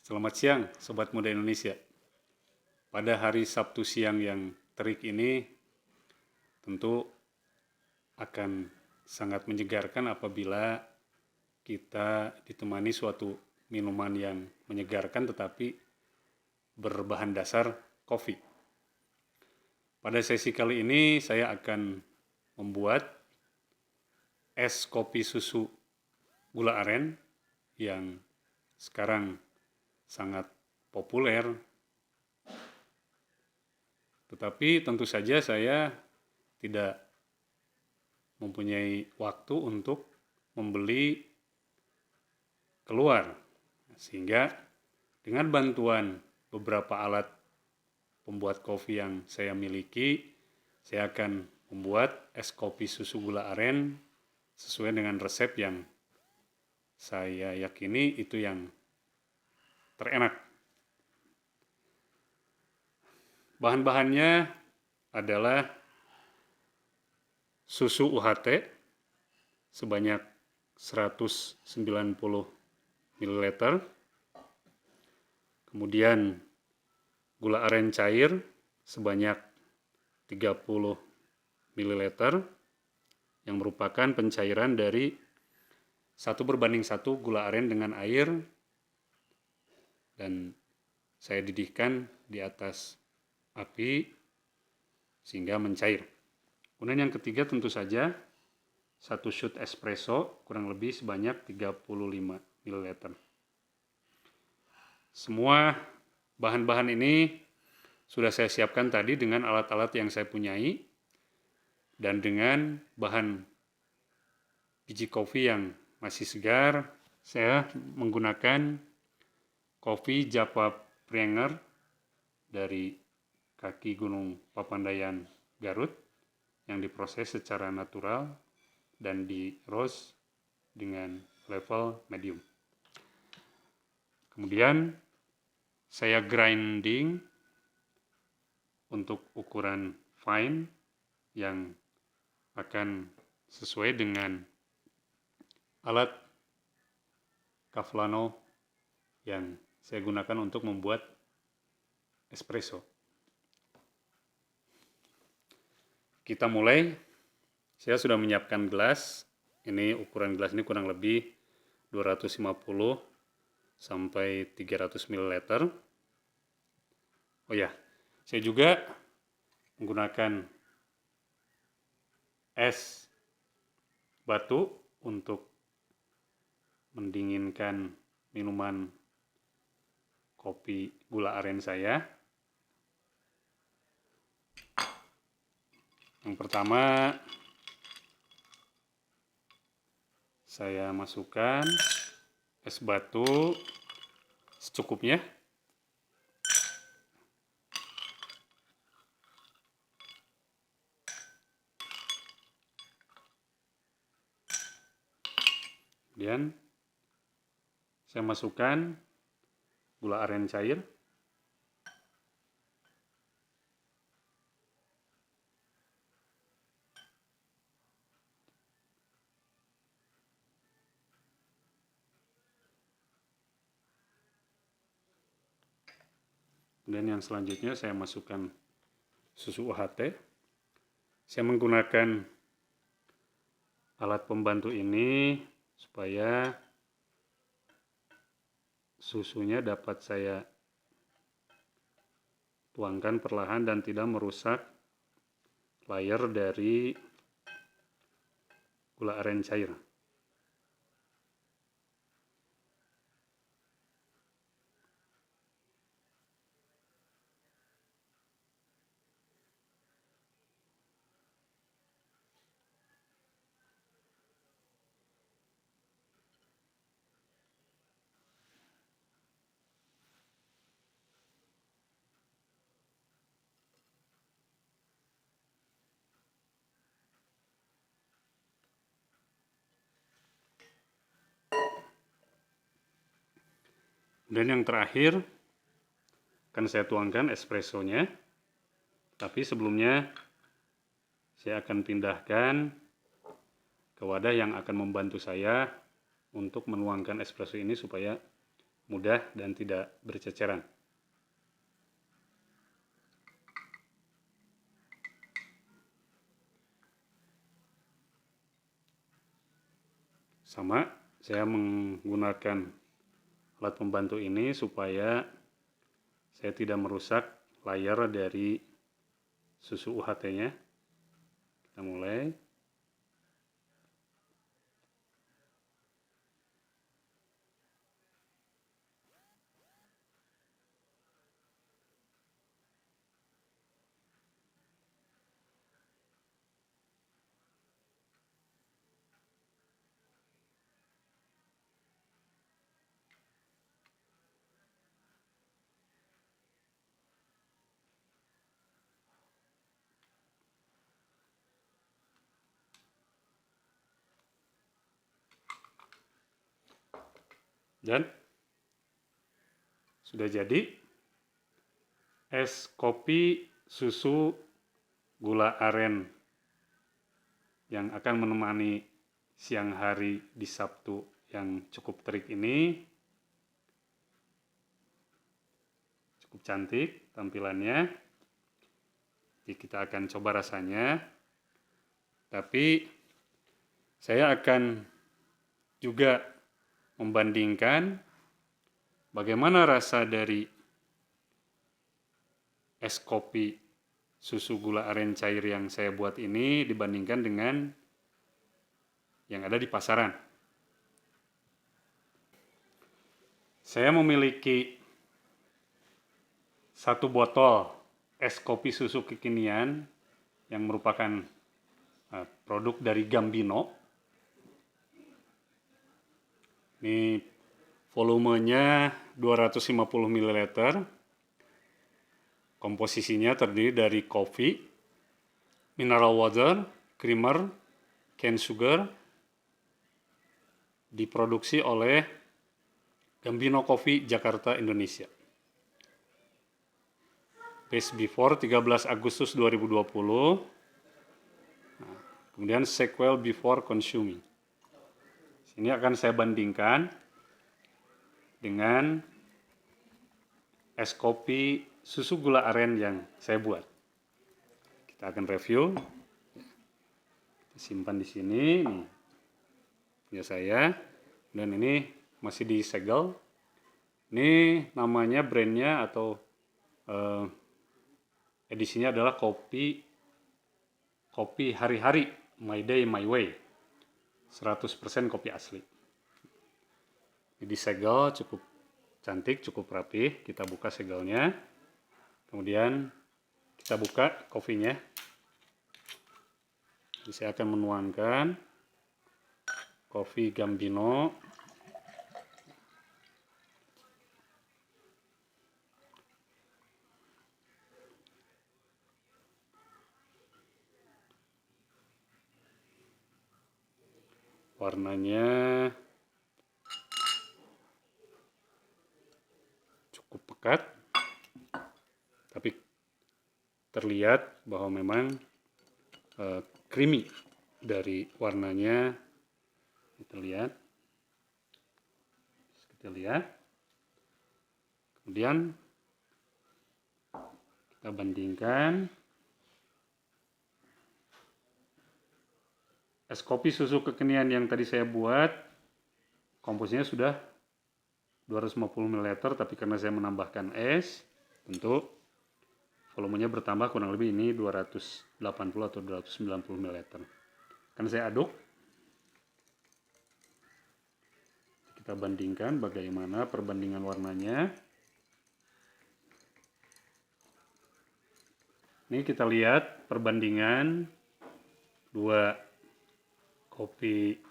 Selamat siang, Sobat Muda Indonesia. Pada hari Sabtu siang yang terik ini, tentu akan sangat menyegarkan apabila kita ditemani suatu minuman yang menyegarkan tetapi berbahan dasar kopi. Pada sesi kali ini saya akan membuat es kopi susu gula aren yang sekarang sangat populer, tetapi tentu saja saya tidak mempunyai waktu untuk membeli keluar, sehingga dengan bantuan beberapa alat pembuat kopi yang saya miliki, saya akan membuat es kopi susu gula aren sesuai dengan resep yang saya yakini itu yang terenak. Bahan-bahannya adalah susu UHT sebanyak 190 ml, kemudian gula aren cair sebanyak 30 ml yang merupakan pencairan dari 1:1 gula aren dengan air, dan saya didihkan di atas api sehingga mencair. Kemudian yang ketiga tentu saja 1 shot espresso kurang lebih sebanyak 35 ml. Semua bahan-bahan ini sudah saya siapkan tadi dengan alat-alat yang saya punyai, dan dengan bahan biji kopi yang masih segar, saya menggunakan kopi Java Pranger dari kaki Gunung Papandayan Garut yang diproses secara natural dan di roast dengan level medium. Kemudian saya grinding untuk ukuran fine yang akan sesuai dengan alat Cavallano yang saya gunakan untuk membuat espresso. Kita mulai. Saya sudah menyiapkan gelas. Ini ukuran gelas ini kurang lebih 250 sampai 300 ml. Oh ya, saya juga menggunakan es batu untuk mendinginkan minuman kopi gula aren saya. Yang pertama, saya masukkan es batu secukupnya. Kemudian saya masukkan gula aren cair. Dan yang selanjutnya saya masukkan susu UHT. Saya menggunakan alat pembantu ini supaya susunya dapat saya tuangkan perlahan dan tidak merusak layer dari gula aren cair. Dan yang terakhir akan saya tuangkan espressonya. Tapi sebelumnya saya akan pindahkan ke wadah yang akan membantu saya untuk menuangkan espresso ini supaya mudah dan tidak berceceran. Sama, saya menggunakan alat pembantu ini supaya saya tidak merusak layar dari susu UHT-nya. Kita mulai. Dan sudah jadi es kopi susu gula aren yang akan menemani siang hari di Sabtu yang cukup terik ini. Cukup cantik tampilannya. Jadi kita akan coba rasanya. Tapi saya akan juga membandingkan bagaimana rasa dari es kopi susu gula aren cair yang saya buat ini dibandingkan dengan yang ada di pasaran. Saya memiliki satu botol es kopi susu kekinian yang merupakan produk dari Gambino. Ini volumenya 250 ml. Komposisinya terdiri dari kopi, mineral water, creamer, cane sugar. Diproduksi oleh Gambino Coffee Jakarta, Indonesia. Base before 13 Agustus 2020. Kemudian sequel before consuming. Ini akan saya bandingkan dengan es kopi susu gula aren yang saya buat. Kita akan review. Kita simpan di sini. Nih, punya saya. Dan ini masih disegel. Ini namanya, brandnya atau edisinya adalah kopi hari-hari, My Day My Way. 100% kopi asli. Jadi segel cukup cantik, cukup rapi. Kita buka segelnya. Kemudian kita buka kopinya. Jadi saya akan menuangkan kopi Gambino. Warnanya cukup pekat, tapi terlihat bahwa memang creamy dari warnanya. Kita lihat. Kemudian kita bandingkan es kopi susu kekinian yang tadi saya buat. Komposisinya sudah 250 ml, tapi karena saya menambahkan es, tentu volumenya bertambah, kurang lebih ini 280 atau 290 ml. Kan saya aduk. Kita bandingkan bagaimana perbandingan warnanya. Ini kita lihat perbandingan dua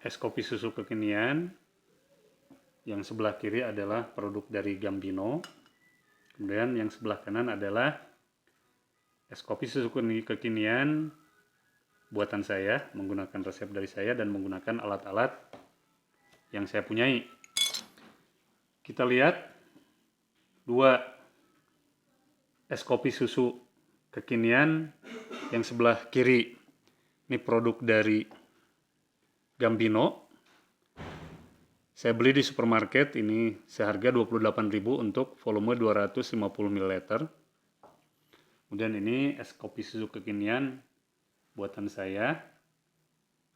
es kopi susu kekinian. Yang sebelah kiri adalah produk dari Gambino. Kemudian yang sebelah kanan adalah es kopi susu kekinian buatan saya, menggunakan resep dari saya dan menggunakan alat-alat yang saya punyai. Kita lihat dua es kopi susu kekinian. Yang sebelah kiri ini produk dari Gambino. Saya beli di supermarket ini seharga 28.000 untuk volume 250 ml. Kemudian ini es kopi susu kekinian buatan saya.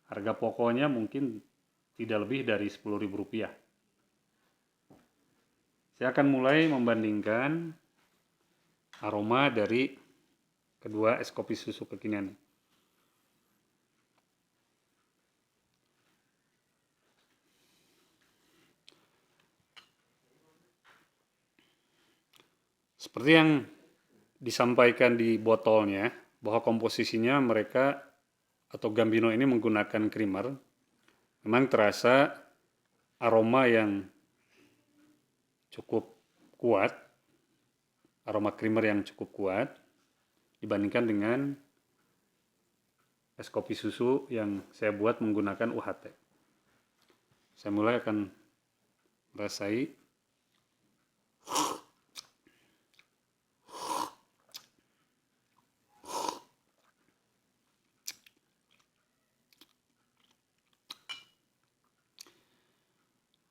Harga pokoknya mungkin tidak lebih dari Rp10.000. Saya akan mulai membandingkan aroma dari kedua es kopi susu kekinian. Seperti yang disampaikan di botolnya, bahwa komposisinya mereka atau Gambino ini menggunakan creamer, memang terasa aroma yang cukup kuat, aroma creamer yang cukup kuat dibandingkan dengan es kopi susu yang saya buat menggunakan UHT. Saya mulai akan merasai.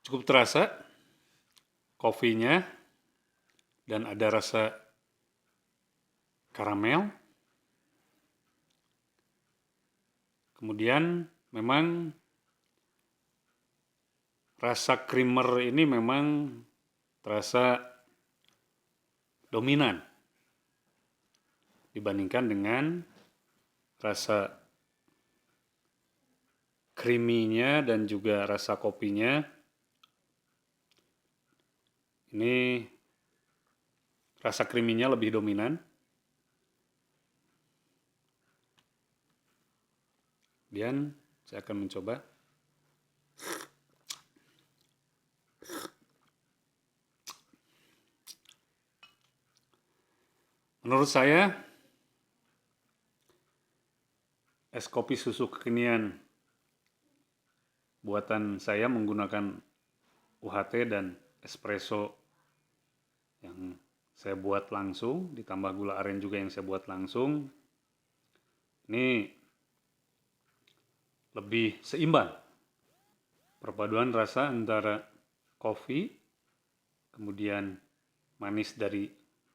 Cukup terasa kopinya dan ada rasa karamel. Kemudian memang rasa creamer ini memang terasa dominan dibandingkan dengan rasa creamy-nya dan juga rasa kopinya. Ini rasa creamy-nya lebih dominan. Kemudian saya akan mencoba. Menurut saya, es kopi susu kekinian buatan saya menggunakan UHT dan espresso yang saya buat langsung, ditambah gula aren juga yang saya buat langsung. Ini lebih seimbang. Perpaduan rasa antara kopi, kemudian manis dari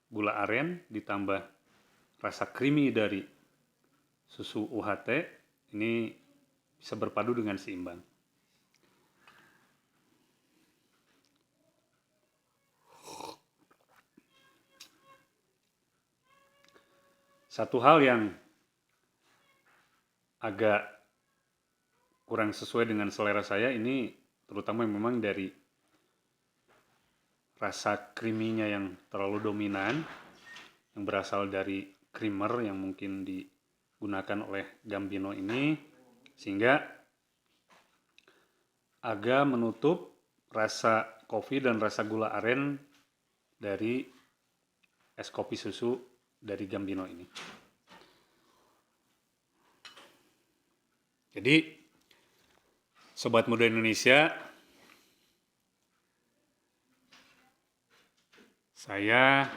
gula aren, ditambah rasa creamy dari susu UHT, ini bisa berpadu dengan seimbang. Satu hal yang agak kurang sesuai dengan selera saya ini terutama memang dari rasa creamy-nya yang terlalu dominan, yang berasal dari creamer yang mungkin digunakan oleh Gambino ini, sehingga agak menutup rasa kopi dan rasa gula aren dari es kopi susu dari Gambino ini. Jadi, Sobat Muda Indonesia, saya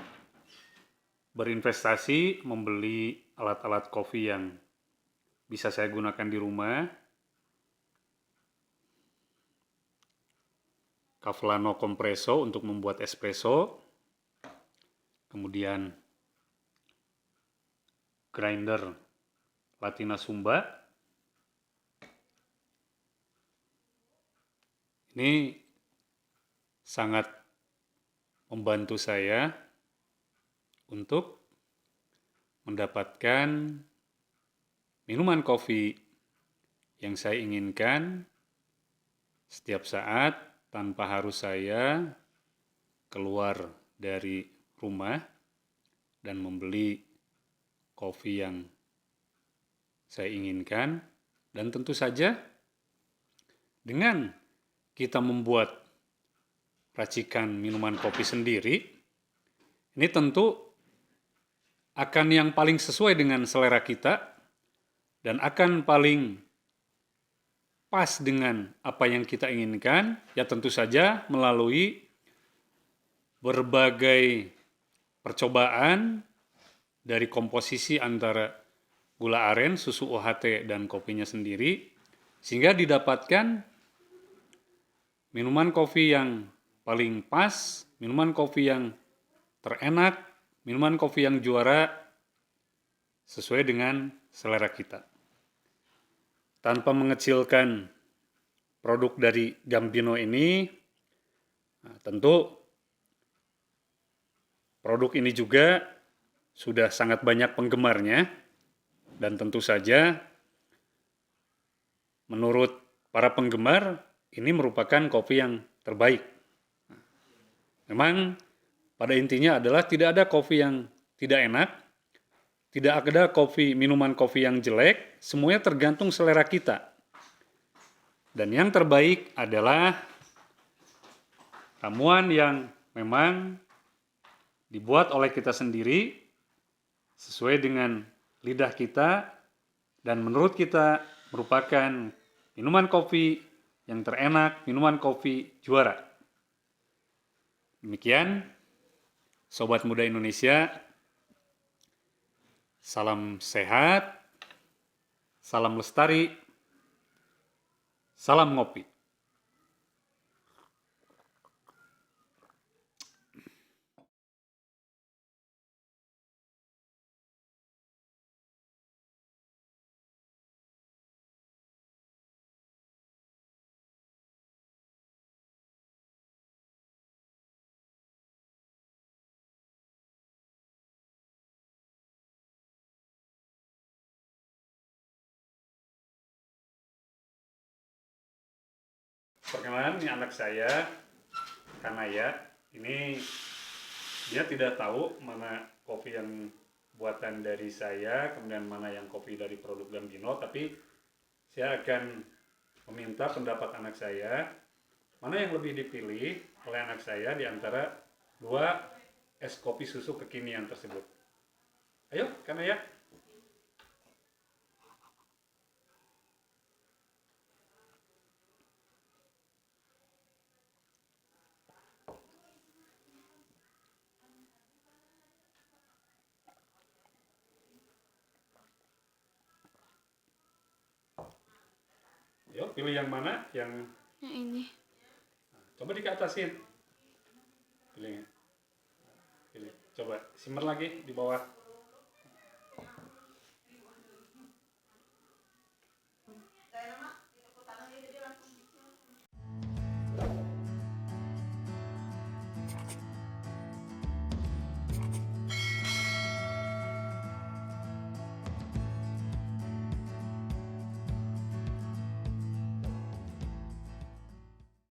berinvestasi membeli alat-alat kopi yang bisa saya gunakan di rumah. Cavallano Compresso untuk membuat espresso. Kemudian grinder Latina Sumba. Ini sangat membantu saya untuk mendapatkan minuman kopi yang saya inginkan setiap saat tanpa harus saya keluar dari rumah dan membeli kopi yang saya inginkan. Dan tentu saja dengan kita membuat racikan minuman kopi sendiri, ini tentu akan yang paling sesuai dengan selera kita dan akan paling pas dengan apa yang kita inginkan, ya tentu saja melalui berbagai percobaan dari komposisi antara gula aren, susu UHT, dan kopinya sendiri, sehingga didapatkan minuman kopi yang paling pas, minuman kopi yang terenak, minuman kopi yang juara sesuai dengan selera kita. Tanpa mengecilkan produk dari Gambino ini, tentu produk ini juga sudah sangat banyak penggemarnya, dan tentu saja menurut para penggemar ini merupakan kopi yang terbaik. Memang pada intinya adalah tidak ada kopi yang tidak enak, tidak ada minuman kopi yang jelek, semuanya tergantung selera kita. Dan yang terbaik adalah ramuan yang memang dibuat oleh kita sendiri, sesuai dengan lidah kita, dan menurut kita merupakan minuman kopi yang terenak, minuman kopi juara. Demikian, Sobat Muda Indonesia, salam sehat, salam lestari, salam ngopi. Perkenalan, ini anak saya, Kanaya. Ini dia tidak tahu mana kopi yang buatan dari saya, kemudian mana yang kopi dari produk Gambino, tapi saya akan meminta pendapat anak saya, mana yang lebih dipilih oleh anak saya di antara dua es kopi susu kekinian tersebut. Ayo, Kanaya. Yuk, pilih yang mana? Yang ini. Coba dikeatasin. Pilih. Coba simmer lagi di bawah.